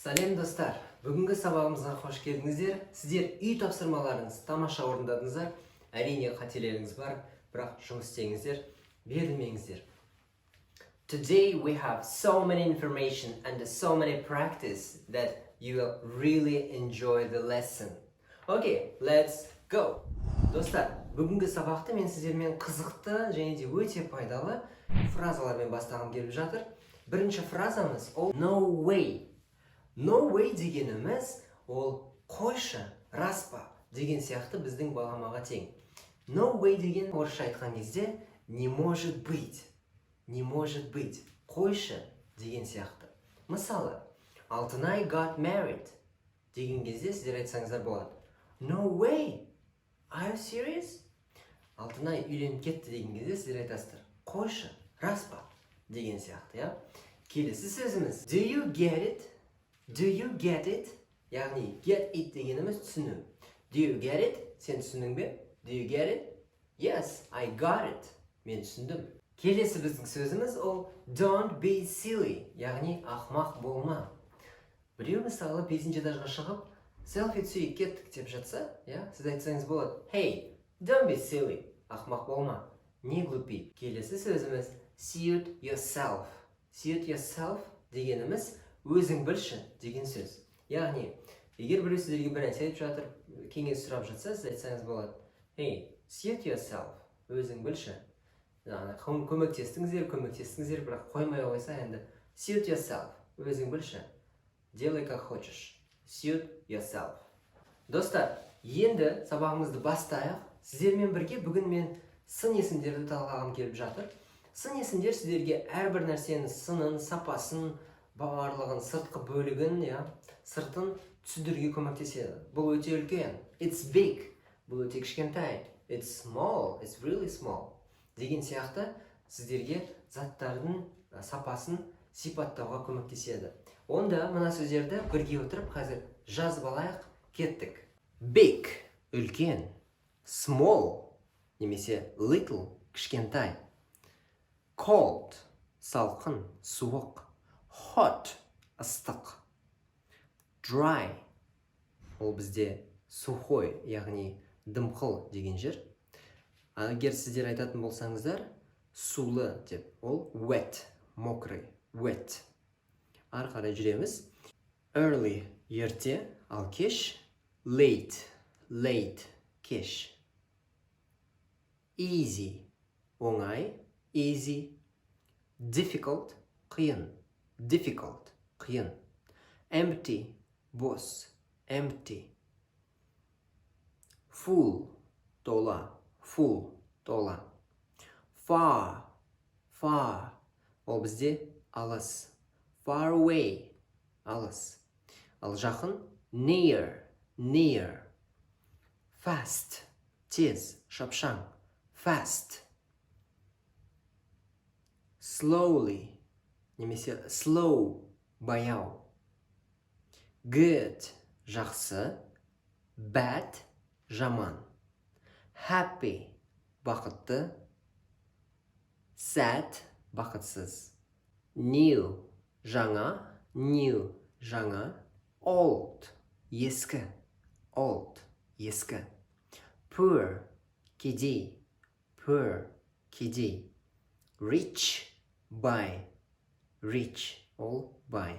Сәлем достар, бүгінгі сабағымызға қош келдіңіздер. Сіздер үй тапсырмаларыңыз тамаша орындадыңыздар. Әрине қателеріңіз бар, бірақ жұмыс істеңіздер, берілмеңіздер. Today we have so many information and so many practice that you will really enjoy the lesson. Okay, let's go. Достар, бүгінгі сабақты мен сіздермен қызықты және де өте пайдалы фразалармен бастағым келіп жатыр. Бірінші фразамыз ол no way. No way дегеніміз ол қойшы, рас па деген сияқты біздің баламаға тең. No way деген орысша айтқан кезде не может быть. Не может быть. Қойшы деген сияқты. Мысалы, Алтынай got married деген кезде сіздер айтсаңыздар болады. No way. Are you serious? Алтынай үйленіп кетті деген кезде сіздер айтасыздар. Қойшы, рас па деген сияқты, я? Келесі сөзіміз. Do you get it? Do you get it? Яғни get it дегеніміз түсіну. Do you get it? Сен түсіндің бе? Do you get it? Yes, I got it. Мен түсіндім. Келесі біздің сөзіміз ол don't be silly. Яғни ақмақ болма. Біреу мысалы 5-ші этажға шығып, селфи түсейік кеттік деп жатса, сіз айтсаңыз болады. Hey, don't be silly. Ақмақ болма. Не глупи. Келесі сөзіміз suit yourself. Suit yourself дегеніміз өзің білші деген сөз. Яғни, егер біреу сіздерге бір нәрсе айтып жатыр, кеңес сұрап жатса, сіз айтсаңыз болады. Hey, suit yourself. Өзің білші. Көмектестіңіздер, бірақ қоймай қойса енді. Suit yourself. Өзің білші. Делай как хочешь. Suit yourself. Достар, енді сабағымызды бастайық. Сіздермен бірге бүгін мен сын есімдерді талқылағым келіп жатыр. Сын есімдер сіздерге әрбір нәрсенің сынын, сапасын, барлығын, сыртқы бөлігін, сыртын түсіндіруге көмектеседі. Бұл өте үлкен. It's big. Бұл өте кішкентай. It's small. It's really small. Деген сияқты сіздерге заттардың сапасын сипаттауға көмектеседі. Онда мына сөздерді бірге отырып қазір жазып алайық, кеттік. Big – үлкен. Small – немесе little – кішкентай. Cold – салқын, суық. Hot – ыстық. Dry – ол бізде сухой, яғни дымқыл деген жер. Егер сіздер айтатын болсаңыздар, сулы деп, ол wet, мокрый, wet. Ары қарай жүреміз. Early – ерте, ал кеш. Late – late, кеш. Easy – оңай, easy. Difficult – қиын. Difficult – қиын. Empty – бос, empty. Full – тола, full – тола. Far – far – ол бізде алыс. Far away – алыс. Ал жақын – near – near. Fast – тез, шапшаң. Fast. Slowly немесе slow – баяу. Good – жақсы. Bad – жаман. Happy – бақытты. Sad – бақытсыз. New – жаңа. New – жаңа. Old – ескі. Old – ескі. Poor – кедей. Poor – кедей. Rich – бай. Rich – ол бай.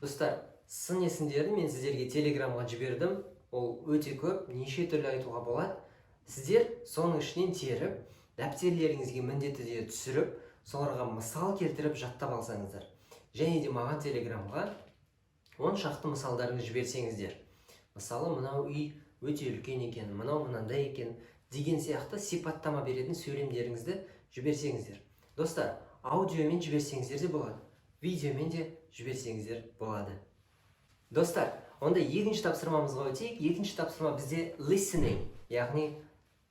Достар, сын есімдерін мен сіздерге телеграмға жібердім. Ол өте көп, неше түрлі айтуға болады. Сіздер соның ішінен теріп, дәптерлеріңізге міндетті де түсіріп, соларға мысал келтіріп жаттап алсаңыздар. Және де маған телеграмға 10 шақты мысалдарыңыз жіберсеңіздер. Мысалы, мынау үй өте үлкен екен, мынау мынандай екен деген сияқты сипаттама беретін сөйлемдеріңізді жіберсеңіздер. Достар, аудиомен жіберсеңіздер де болады, видеомен де жіберсеңіздер болады. Достар, онда екінші тапсырмамызға өтейік. Екінші тапсырма бізде listening, яғни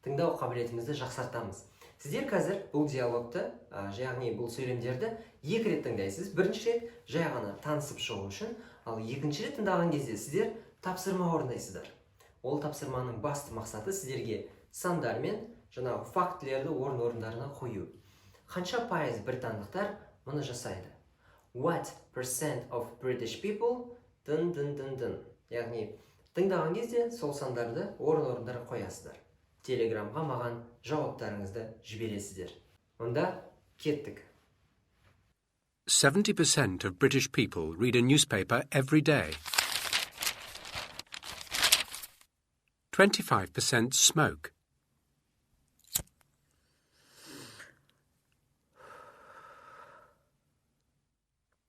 тыңдау қабілетімізді жақсартамыз. Сіздер қазір бұл диалогты, яғни бұл сөйлемдерді 2 рет тыңдайсыз. Бірінші рет жай ғана танысып шығу үшін, ал екінші рет тыңдаған кезде сіздер тапсырма орындайсыздар. Ол тапсырманың басты мақсаты сіздерге сандар мен жаңағы фактілерді орындарына қою. Қанша пайыз британдықтар мұны жасайды? What percent of British people? Дын. Яғни, тыңдаған кезде сол сандарды орын-орындарға қоясыздар. Телеграмға маған жауаптарыңызды жібересіздер. Онда кеттік. 70% of British people read a newspaper every day. 25% smoke.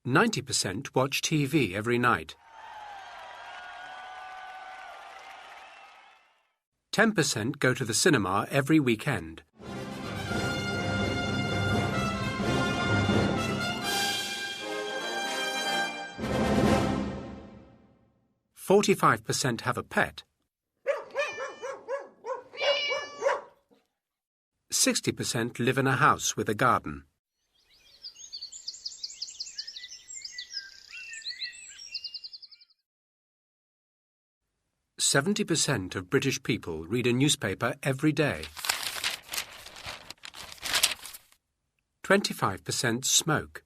90% watch TV every night. 10% go to the cinema every weekend. 45% have a pet. 60% live in a house with a garden. 70% of British people read a newspaper every day. 25% smoke.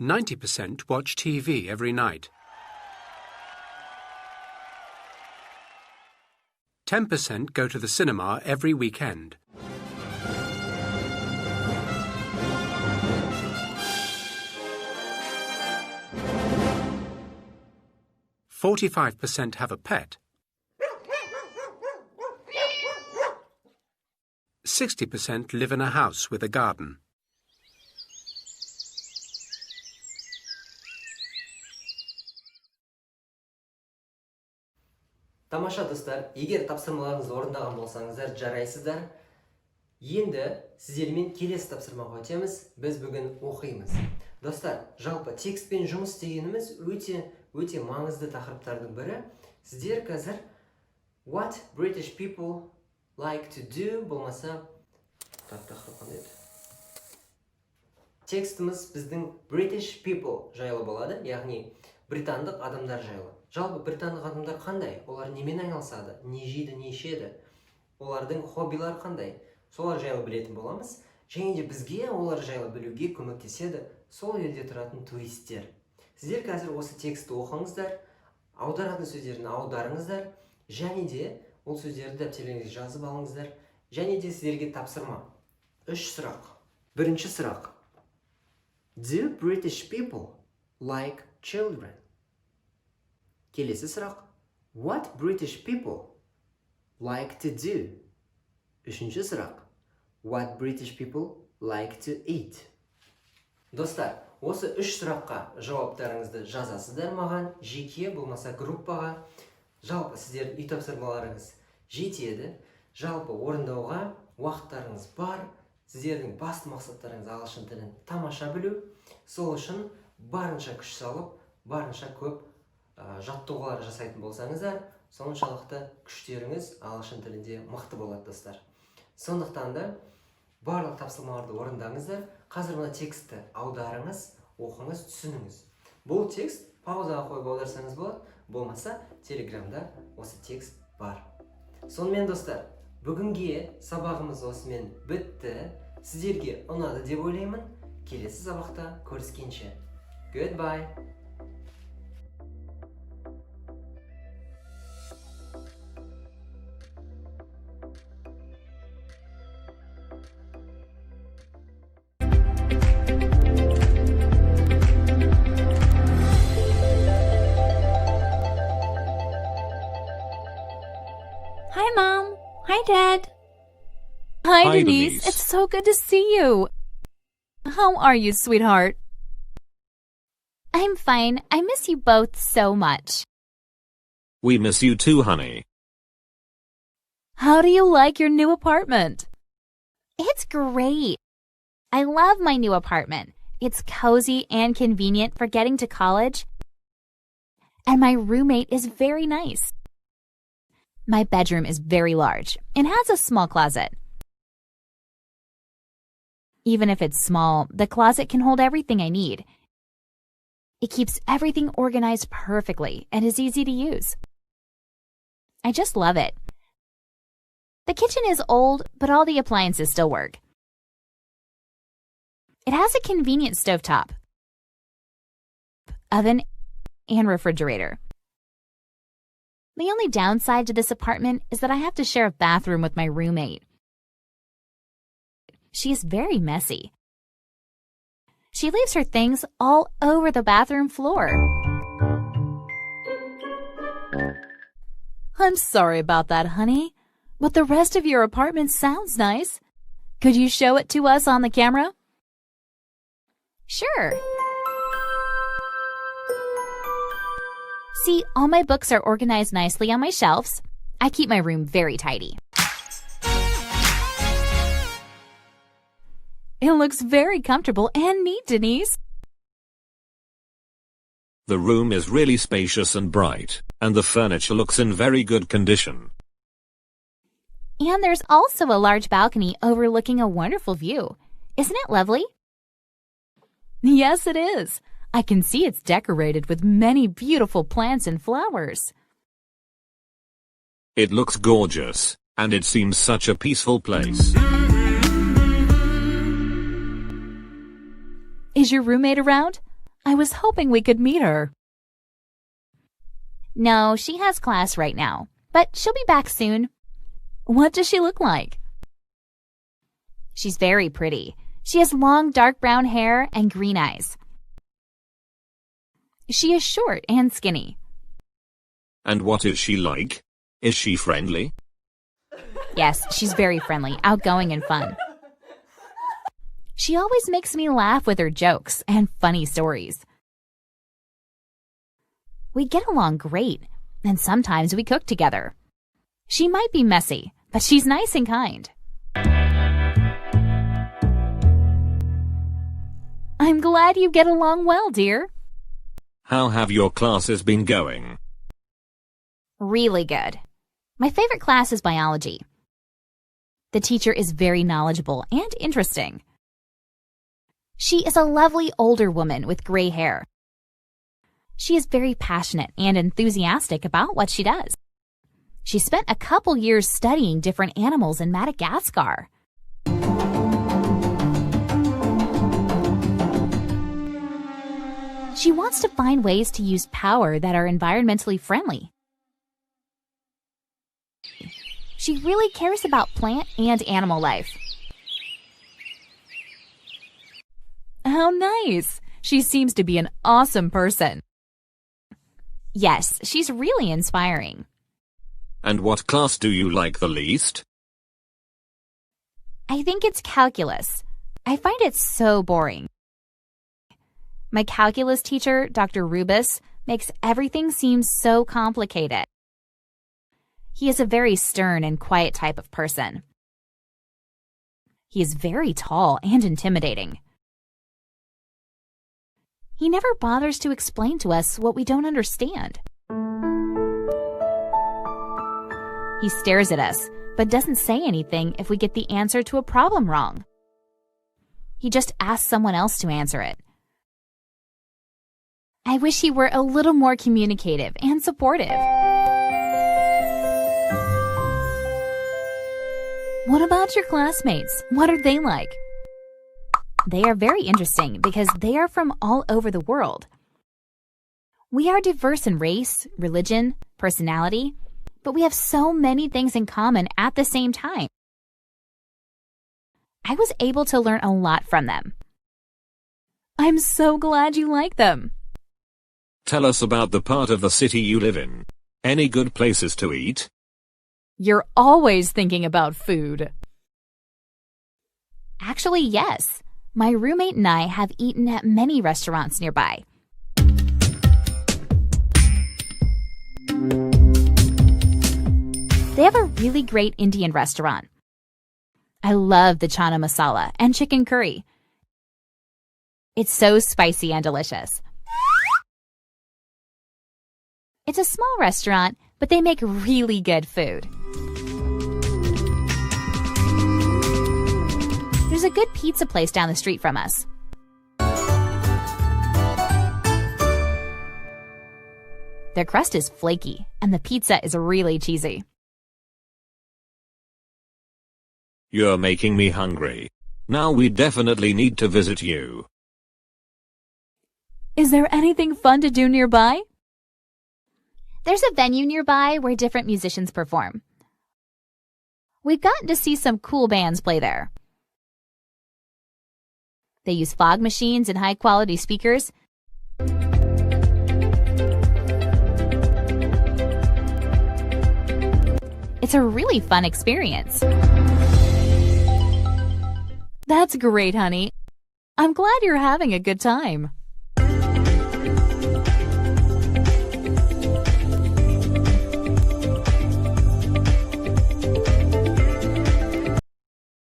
90% watch TV every night. 10% go to the cinema every weekend. 45% have a pet. 60% live in a house with a garden. Тамаша достар, егер тапсырмаларыңызды орындаған болсаңыздар, жарайсыздар. Енді сіздермен келесі тапсырмаға өтеміз. Біз бүгін оқимыз. Достар, жалпы текстпен жұмыс дегеніміз өте маңызды тақырыптардың бірі. Сіздер қазір what British people like to do болмаса тақырып қандай еді? Текстіміз біздің British people жайлы болады, яғни британдық адамдар жайлы. Жалпы британдық адамдар қандай? Олар немен айналысады? Не жейді, не ішеді? Олардың хоббилары қандай? Солар жайлы білетін боламыз. Және де бізге олар жайлы білуге көмектеседі сол елде тұратын туристер. Сіздер қазір осы текстті оқыңыздар, аударатын сөздерін аударыңыздар, және де ол сөздерді дәптерлеріңізге жазып алыңыздар, және де сіздерге тапсырма. 3 сұрақ. Бірінші сұрақ. Do British people like children? Келесі сұрақ. What British people like to do? Үшінші сұрақ. What British people like to eat? Достар, осы 3 сұраққа жауаптарыңызды жазасыздар маған, жеке болмаса группаға. Жалпы сіздер үй тапсырмаларыңыз жетеді. Жалпы орындауға уақыттарыңыз бар. Сіздердің басты мақсаттарыңыз ағылшын тілін тамаша білу. Сол үшін барынша күш салып, барынша көп жаттығулар жасайтын болсаңыздар, соншалықты күштеріңіз ағылшын тілінде мықты болады достар. Сондықтан да барлық тапсырмаларды орындаңыздар. Қазір мына текстті аударыңыз, оқыңыз, түсініңіз. Бұл текст паузаға қойып аударсаңыз болады, болмаса телеграмда осы текст бар. Сонымен достар, бүгінге сабағымыз осымен бітті. Сіздерге ұнады деп ойлаймын. Келесі сабақта көріскенше. Goodbye. Hi, Mom. Hi, Dad. Hi, Denise. It's so good to see you. How are you, sweetheart? I'm fine. I miss you both so much. We miss you too, honey. How do you like your new apartment? It's great. I love my new apartment. It's cozy and convenient for getting to college. And my roommate is very nice. My bedroom is very large and has a small closet. Even if it's small, the closet can hold everything I need. It keeps everything organized perfectly and is easy to use. I just love it. The kitchen is old, but all the appliances still work. It has a convenient stovetop, oven, and refrigerator. The only downside to this apartment is that I have to share a bathroom with my roommate. She is very messy. She leaves her things all over the bathroom floor. I'm sorry about that, honey, but the rest of your apartment sounds nice. Could you show it to us on the camera? Sure. See, all my books are organized nicely on my shelves. I keep my room very tidy. It looks very comfortable and neat, Denise. The room is really spacious and bright, and the furniture looks in very good condition. And there's also a large balcony overlooking a wonderful view. Isn't it lovely? Yes, it is. I can see it's decorated with many beautiful plants and flowers. It looks gorgeous, and it seems such a peaceful place. Is your roommate around? I was hoping we could meet her. No, she has class right now, but she'll be back soon. What does she look like? She's very pretty. She has long dark brown hair and green eyes. She is short and skinny. And what is she like? Is she friendly? Yes, she's very friendly, outgoing, and fun. She always makes me laugh with her jokes and funny stories. We get along great, and sometimes we cook together. She might be messy, but she's nice and kind. I'm glad you get along well, dear. How have your classes been going? Really good. My favorite class is biology. The teacher is very knowledgeable and interesting. She is a lovely older woman with gray hair. She is very passionate and enthusiastic about what she does. She spent a couple years studying different animals in Madagascar. She wants to find ways to use power that are environmentally friendly. She really cares about plant and animal life. How nice! She seems to be an awesome person. Yes, she's really inspiring. And what class do you like the least? I think it's calculus. I find it so boring. My calculus teacher, Dr. Rubus, makes everything seem so complicated. He is a very stern and quiet type of person. He is very tall and intimidating. He never bothers to explain to us what we don't understand. He stares at us, but doesn't say anything if we get the answer to a problem wrong. He just asks someone else to answer it. I wish he were a little more communicative and supportive. What about your classmates? What are they like? They are very interesting because they are from all over the world. We are diverse in race, religion, personality, but we have so many things in common at the same time. I was able to learn a lot from them. I'm so glad you like them. Tell us about the part of the city you live in. Any good places to eat? You're always thinking about food. Actually, yes. My roommate and I have eaten at many restaurants nearby. They have a really great Indian restaurant. I love the chana masala and chicken curry. It's so spicy and delicious. It's a small restaurant, but they make really good food. There's a good pizza place down the street from us. Their crust is flaky, and the pizza is really cheesy. You're making me hungry. Now we definitely need to visit you. Is there anything fun to do nearby? There's a venue nearby where different musicians perform. We've gotten to see some cool bands play there. They use fog machines and high-quality speakers. It's a really fun experience. That's great, honey. I'm glad you're having a good time.